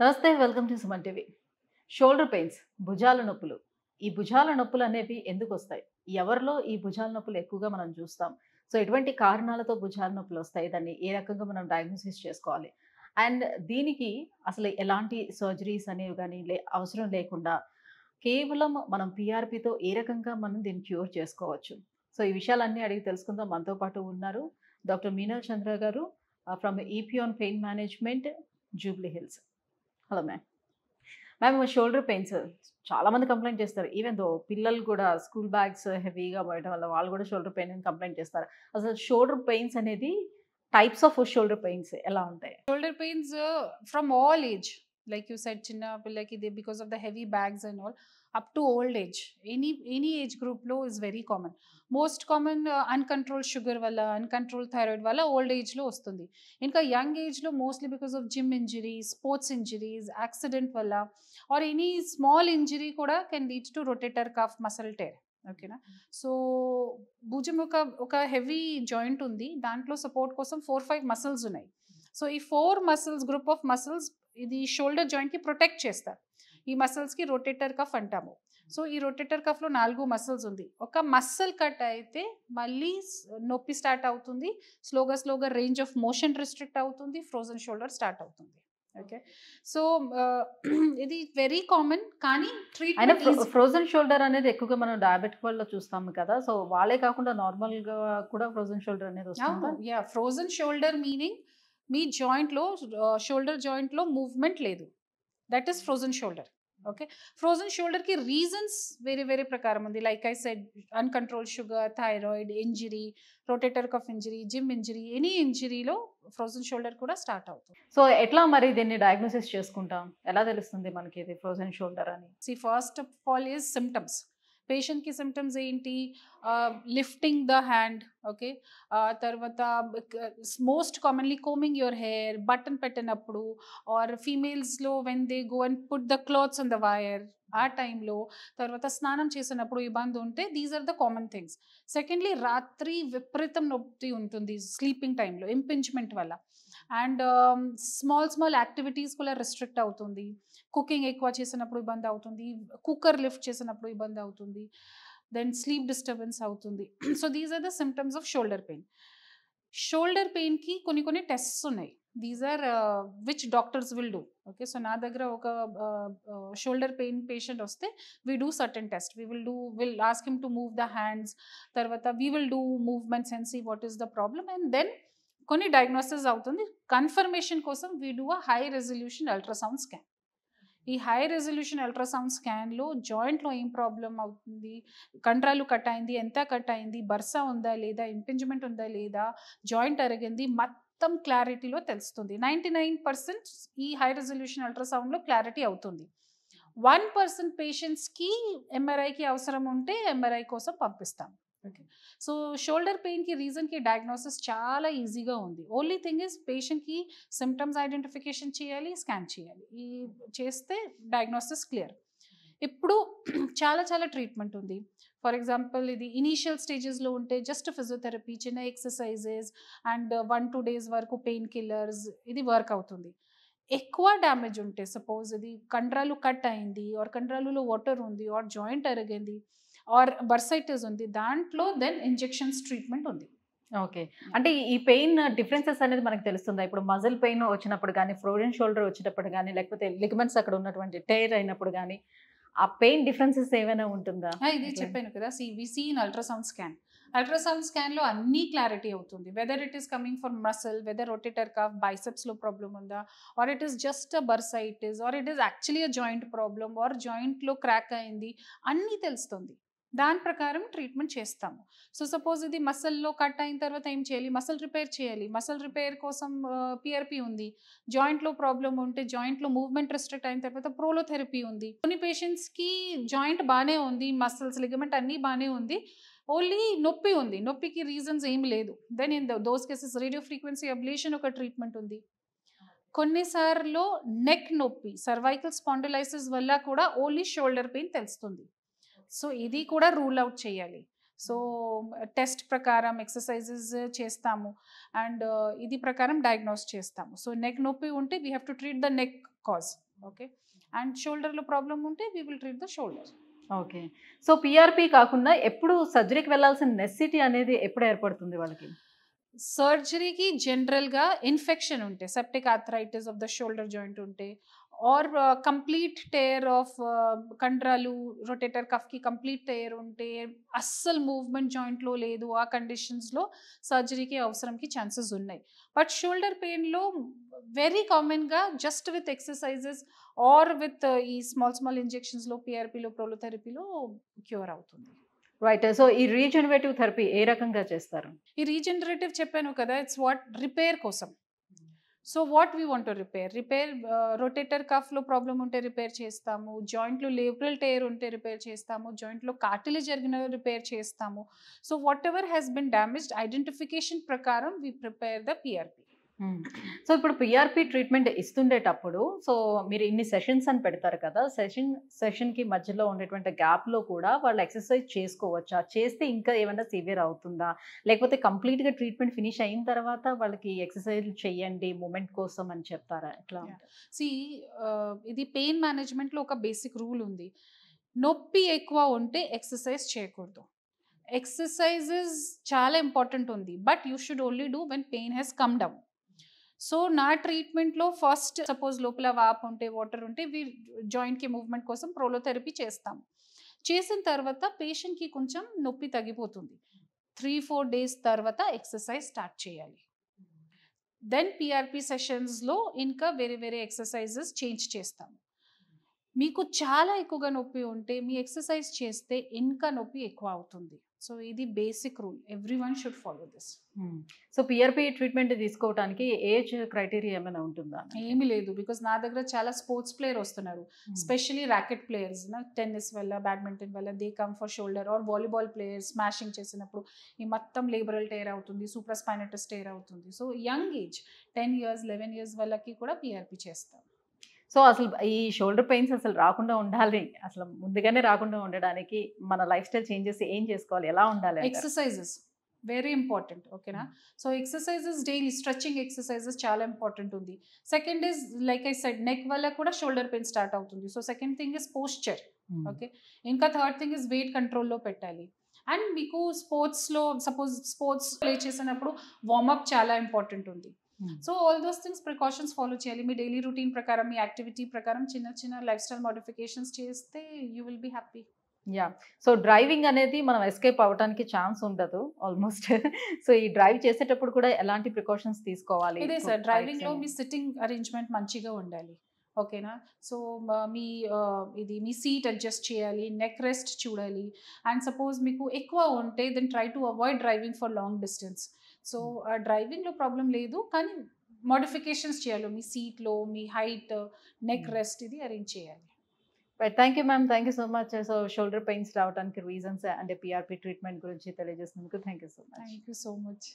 నమస్తే, welcome to Suman TV. Shoulder pains, భుజాల నొప్పులు. ఈ భుజాల నొప్పులు అనేవి ఎందుకొస్తాయి? ఎవరిలో ఈ భుజాల నొప్పులు ఎక్కువగా మనం చూస్తాం? సో, ఎటువంటి కారణాలతో భుజాల నొప్పులు వస్తాయి? దాన్ని ఏ రకంగా మనం డయాగ్నోసిస్ చేసుకోవాలి? అండ్ దీనికి అసలు ఎలాంటి సర్జరీస్ అనేవి గాని అవసరం లేకుండా కేవలం మనం పీఆర్‌పీతో ఏ రకంగా మనం దీన్ని క్యూర్ చేసుకోవచ్చు? సో, ఈ విషయాలన్నీ అడిగి తెలుసుకుందాం. మనతో పాటు ఉన్నారు doctor Meenal Chandra garu from EPN pain management, Jubilee Hills. Hello ma'am. Ma'am, shoulder pains చాలా మంది కంప్లెయింట్ చేస్తారు. ఈవెన్ దో పిల్లలు కూడా స్కూల్ బ్యాగ్స్ హెవీగా మోయడం వల్ల వాళ్ళు కూడా షోల్డర్ పెయిన్ అని కంప్లెయింట్ చేస్తారు. అసలు షోల్డర్ పెయిన్స్ అనేది టైప్స్ ఆఫ్ షోల్డర్ పెయిన్స్ ఎలా ఉంటాయి? Shoulder pains from all age, like you said, chinna pillaki they because of the heavy bags and all, up to old age. Any age group low is very common. Most common uncontrolled sugar wala, uncontrolled thyroid wala old age lo vastundi. Inka young age lo mostly because of gym injuries, sports injuries, accident wala, or any small injury kuda can lead to rotator cuff muscle tear. ఓకేనా. So భుజం ఒక heavy joint ఉంది, దాంట్లో support కోసం 4-5 muscles ఉన్నాయి. So ఈ 4 muscles, group of muscles ఇది shoulder జాయింట్కి protect చేస్తారు. ఈ మసిల్స్కి రొటేటర్ కఫ్ అంటాము. సో ఈ రొటేటర్ కఫ్లో 4 మసిల్స్ ఉంది. ఒక మసిల్ కట్ అయితే మళ్ళీ నొప్పి స్టార్ట్ అవుతుంది, స్లోగా రేంజ్ ఆఫ్ మోషన్ రిస్ట్రిక్ట్ అవుతుంది, ఫ్రోజన్ షోల్డర్ స్టార్ట్ అవుతుంది. ఓకే. సో ఇది వెరీ కామన్, కానీ అయినా ట్రీట్మెంట్ ఫ్రోజన్ షోల్డర్ అనేది ఎక్కువగా మనం డయాబెటిక్ వాళ్ళలో చూస్తాము కదా. సో వాళ్ళే కాకుండా నార్మల్‌గా కూడా ఫ్రోజన్ షోల్డర్ అనేది వస్తుందా? యా, ఫ్రోజన్ షోల్డర్ మీనింగ్ మీ జాయింట్లో, షోల్డర్ జాయింట్లో మూవ్మెంట్ లేదు, that is frozen shoulder. Okay. Frozen షోల్డర్కి రీజన్స్ వేరే ప్రకారం ఉంది. Like I said, uncontrol sugar, thyroid, injury, rotator cuff injury, gym injury, any ఇంజరీలో ఫ్రోజన్ షోల్డర్ కూడా స్టార్ట్ అవుతుంది. సో ఎట్లా మరి దీన్ని డయాగ్నోసిస్ చేసుకుంటాం? ఎలా తెలుస్తుంది మనకి ఇది ఫ్రోజన్ షోల్డర్ అని? First of all is symptoms. పేషెంట్కి సిమ్టమ్స్ ఏంటి? Lifting the hand, okay. తర్వాత most commonly combing your hair, button పెట్టినప్పుడు, ఆర్ ఫీమేల్స్లో when they go and put the clothes on the wire, ఆ టైంలో, తర్వాత స్నానం చేసినప్పుడు ఇబ్బంది ఉంటే, these are the common things. Secondly, రాత్రి విపరీతం నొప్పి ఉంటుంది స్లీపింగ్ టైంలో, ఇంపించ్మెంట్ వల్ల. అండ్ స్మాల్ యాక్టివిటీస్ కూడా రెస్ట్రిక్ట్ అవుతుంది. కుకింగ్ ఎక్కువ చేసినప్పుడు ఇబ్బంది అవుతుంది, కుక్కర్ లిఫ్ట్ చేసినప్పుడు ఇబ్బంది అవుతుంది, దెన్ స్లీప్ డిస్టర్బెన్స్ అవుతుంది. So these are the symptoms of shoulder pain. Shoulder పెయిన్కి కొన్ని టెస్ట్స్ ఉన్నాయి. These are which doctors will do. Okay. So నా దగ్గర ఒక షోల్డర్ పెయిన్ పేషెంట్ వస్తే we do certain test. Will ask him to move the hands, తర్వాత we will do movements and see what is the problem, and then కొన్ని diagnosis అవుతుంది. Confirmation కోసం we do a high resolution ultrasound scan. ఈ high resolution ultrasound స్కాన్లో జాయింట్లో ఏం problem అవుతుంది, కండరాలు కట్ అయింది, ఎంత కట్ అయింది, బర్సా ఉందా లేదా, ఇంపింజ్మెంట్ ఉందా లేదా, జాయింట్ అరిగింది, మొత్తం క్లారిటీలో తెలుస్తుంది. 99% ఈ హై రెజల్యూషన్ అల్ట్రాసౌండ్లో క్లారిటీ అవుతుంది. 1% పేషెంట్స్కి ఎంఆర్ఐకి అవసరం ఉంటే ఎంఆర్ఐ కోసం పంపిస్తాం. ఓకే. సో షోల్డర్ పెయిన్కి రీజన్కి డయాగ్నోసిస్ చాలా ఈజీగా ఉంది. ఓన్లీ థింగ్ ఇస్ పేషెంట్కి సిమ్టమ్స్ ఐడెంటిఫికేషన్ చేయాలి, స్కాన్ చేయాలి. ఈ చేస్తే డయాగ్నోసిస్ క్లియర్. ఇప్పుడు చాలా ట్రీట్మెంట్ ఉంది. ఫర్ ఎగ్జాంపుల్, ఇది ఇనీషియల్ స్టేజెస్లో ఉంటే జస్ట్ ఫిజియోథెరపీ, చిన్న ఎక్సర్సైజెస్ అండ్ 1-2 days వరకు పెయిన్ కిల్లర్స్, ఇది వర్క్ అవుతుంది. ఎక్కువ డ్యామేజ్ ఉంటే, సపోజ్ ఇది కండరాలు కట్ అయింది, ఆర్ కండరాలులో వాటర్ ఉంది, ఆర్ జాయింట్ అరిగింది, ఆర్ బర్సైటిస్ ఉంది, దాంట్లో దెన్ ఇంజెక్షన్స్ ట్రీట్మెంట్ ఉంది. ఓకే. అంటే ఈ పెయిన్ డిఫరెన్సెస్ అనేది మనకు తెలుస్తుందా? ఇప్పుడు మజిల్ పెయిన్ వచ్చినప్పుడు గానీ, ఫ్రోజన్ షోల్డర్ వచ్చేటప్పుడు గానీ, లేకపోతే లిగమెంట్స్ అక్కడ ఉన్నటువంటి టైర్ అయినప్పుడు గానీ, ఆ పెయిన్ డిఫరెన్సెస్ ఏమైనా ఉంటుందా? ఇది చెప్పాను కదా, we see in ultrasound scan. Ultrasound స్కాన్లో అన్నీ క్లారిటీ అవుతుంది. Whether it is coming from muscle, whether rotator cuff, బైసెప్స్లో ప్రాబ్లమ్ ఉందా, or it is just a bursitis, or it is actually a joint problem, or జాయింట్లో crack అయింది, అన్నీ తెలుస్తుంది. దాని ప్రకారం ట్రీట్మెంట్ చేస్తాము. సో సపోజ్ ఇది మసల్లో కట్ అయిన తర్వాత ఏం చేయాలి? మసల్ రిపేర్ చేయాలి. మసల్ రిపేర్ కోసం పిఆర్పి ఉంది. జాయింట్లో ప్రాబ్లమ్ ఉంటే, జాయింట్లో మూవ్మెంట్ రెస్ట్రిక్ట్ అయిన తర్వాత ప్రోలోథెరపీ ఉంది. కొన్ని పేషెంట్స్కి జాయింట్ బాగానే ఉంది, మసిల్స్, లిగమెంట్ అన్నీ బాగానే ఉంది, ఓన్లీ నొప్పి ఉంది, నొప్పికి రీజన్స్ ఏం లేదు. Then in those cases radio frequency ablation ఒక ట్రీట్మెంట్ ఉంది. కొన్నిసార్లు నెక్ నొప్పి, సర్వైకల్ స్పాండిలైసిస్ వల్ల కూడా ఓన్లీ షోల్డర్ పెయిన్ తెలుస్తుంది. సో ఇది కూడా రూల్ అవుట్ చేయాలి. సో టెస్ట్ ప్రకారం ఎక్సర్సైజెస్ చేస్తాము, అండ్ ఇది ప్రకారం డయాగ్నోస్ చేస్తాము. సో నెక్ నొప్పి ఉంటే we have to treat the neck cause. Okay. And షోల్డర్లో ప్రాబ్లం ఉంటే we will treat the shoulder. Okay. So PRP కాకుండా ఎప్పుడు సర్జరీకి వెళ్ళాల్సిన నెసెసిటీ అనేది ఎప్పుడు ఏర్పడుతుంది వాళ్ళకి? సర్జరీకి జనరల్గా ఇన్ఫెక్షన్ ఉంటే, septic arthritis of the shoulder joint ఉంటే, ఆర్ కంప్లీట్ టేర్ ఆఫ్ కండరాలు, రొటేటర్ కఫ్కి కంప్లీట్ టేర్ ఉంటే, అస్సలు మూవ్మెంట్ జాయింట్లో లేదు, ఆ కండిషన్స్లో సర్జరీకి అవసరంకి ఛాన్సెస్ ఉన్నాయి. బట్ షోల్డర్ పెయిన్లో వెరీ కామన్గా just with exercises or with ఈ స్మాల్ ఇంజెక్షన్స్లో, పిఆర్పీలో, ప్రోలోథెరపీలో క్యూర్ అవుతుంది. రైట్. సో ఈ రీజనరేటివ్ థెరపీ ఏ రకంగా చేస్తారు? ఈ రీజనరేటివ్ చెప్పాను కదా, ఇట్స్ వాట్ రిపేర్ కోసం. So what we want to repair rotator కఫ్లో ప్రాబ్లం ఉంటే రిపేర్ చేస్తాము, జాయింట్లో లేబరల్ టేర్ ఉంటే రిపేర్ చేస్తాము, జాయింట్లో కార్టిలేజ్ జరిగిన రిపేర్ చేస్తాము. So whatever has been damaged identification ప్రకారం we prepare the PRP. So ఇప్పుడు పిఆర్పి ట్రీట్మెంట్ ఇస్తుండేటప్పుడు సో మీరు ఇన్ని సెషన్స్ అని పెడతారు కదా, సెషన్కి మధ్యలో ఉండేటువంటి గ్యాప్లో కూడా వాళ్ళు ఎక్సర్సైజ్ చేసుకోవచ్చా? చేస్తే ఇంకా ఏమైనా సివియర్ అవుతుందా? లేకపోతే కంప్లీట్గా ట్రీట్మెంట్ ఫినిష్ అయిన తర్వాత వాళ్ళకి ఎక్సర్సైజ్ చేయండి మూమెంట్ కోసం అని చెప్తారా? ఎట్లా? ఇది పెయిన్ మేనేజ్మెంట్లో ఒక బేసిక్ రూల్ ఉంది. నొప్పి ఎక్కువ ఉంటే ఎక్సర్సైజ్ చేయకూడదు. ఎక్సర్సైజెస్ చాలా ఇంపార్టెంట్ ఉంది, but you should only do when pain has come down. So నా ట్రీట్మెంట్లో ఫస్ట్ సపోజ్ లోపల వాపు ఉంటే, వాటర్ ఉంటే, జాయింట్కి మూవ్మెంట్ కోసం ప్రోలోథెరపీ చేస్తాం. చేసిన తర్వాత పేషెంట్కి కొంచెం నొప్పి తగ్గిపోతుంది. 3-4 days తర్వాత ఎక్సర్సైజ్ స్టార్ట్ చేయాలి. దెన్ పిఆర్పి సెషన్స్లో ఇంకా వేరే ఎక్సర్సైజెస్ చేంజ్ చేస్తాము. మీకు చాలా ఎక్కువగా నొప్పి ఉంటే మీ ఎక్సర్సైజ్ చేస్తే ఇంకా నొప్పి ఎక్కువ అవుతుంది. సో ఇది basic rule, everyone should follow this. So PRP treatment తీసుకోవడానికి ఏజ్ క్రైటీరియా ఏమైనా ఉంటుందా? ఏమీ లేదు, బికాస్ నా దగ్గర చాలా స్పోర్ట్స్ ప్లేయర్ వస్తున్నారు, స్పెషలీ ర్యాకెట్ ప్లేయర్స్, టెన్నిస్ వల్ల, బ్యాడ్మింటన్ వల్ల, they come for shoulder. Or volleyball players smashing చేసినప్పుడు ఈ మొత్తం లేబరల్ టేర్ అవుతుంది, సూప్రాస్పైనటస్ టేర్ అవుతుంది. So young age 10 years 11 years వాళ్ళకి కూడా పిఆర్పి చేస్తాం. సో అసలు ఈ షోల్డర్ పెయిన్స్ అసలు రాకుండా ఉండాలి, అసలు ముందుగానే రాకుండా ఉండడానికి మన లైఫ్ స్టైల్ చేంజెస్ ఏం చేసుకోవాలి, ఎలా ఉండాలి? ఎక్సర్సైజెస్ వెరీ ఇంపార్టెంట్, ఓకేనా? So exercises daily stretching exercises చాలా ఇంపార్టెంట్ ఉంది. Second is like I said, neck వల్ల కూడా షోల్డర్ పెయిన్ స్టార్ట్ అవుతుంది. So second thing is posture, okay. ఇంకా థర్డ్ థింగ్ ఇస్ వెయిట్ కంట్రోల్లో పెట్టాలి. అండ్ మీకు స్పోర్ట్స్లో సపోజ్ స్పోర్ట్స్ ప్లే చేసినప్పుడు వార్మప్ చాలా ఇంపార్టెంట్ ఉంది. So all those things precautions follow చేయాలి. మీ డైలీ రొటీన్ ప్రకారం, మీ యాక్టివిటీ ప్రకారం చిన్న లైఫ్ స్టైల్ మోడిఫికేషన్స్ చేస్తే you will be happy. Yeah. So driving అనేది మనం ఎస్కేప్ అవ్వడానికి ఛాన్స్ ఉండదు ఆల్మోస్ట్. సో ఈ డ్రైవ్ చేసేటప్పుడు కూడా ఎలాంటి ప్రికాషన్స్ తీసుకోవాలి? ఇదే సార్, డ్రైవింగ్లో మీ సిట్టింగ్ అరేంజ్మెంట్ మంచిగా ఉండాలి, ఓకేనా? సో మీ సీట్ అడ్జస్ట్ చేయాలి, నెక్ రెస్ట్ చూడాలి. అండ్ సపోజ్ మీకు ఎక్కువ ఉంటే then try to avoid driving for long distance. So డ్రైవింగ్లో ప్రాబ్లం లేదు, కానీ మోడిఫికేషన్స్ చేయాలి. మీ సీట్లో, మీ హైట్, నెక్ రెస్ట్ ఇది అరేంజ్ చేయాలి. Thank you ma'am, thank you so much. So shoulder pains రావడానికి రీజన్స్ అండ్ పిఆర్పి ట్రీట్మెంట్ గురించి తెలియజేసినందుకు thank you so much. Thank you so much.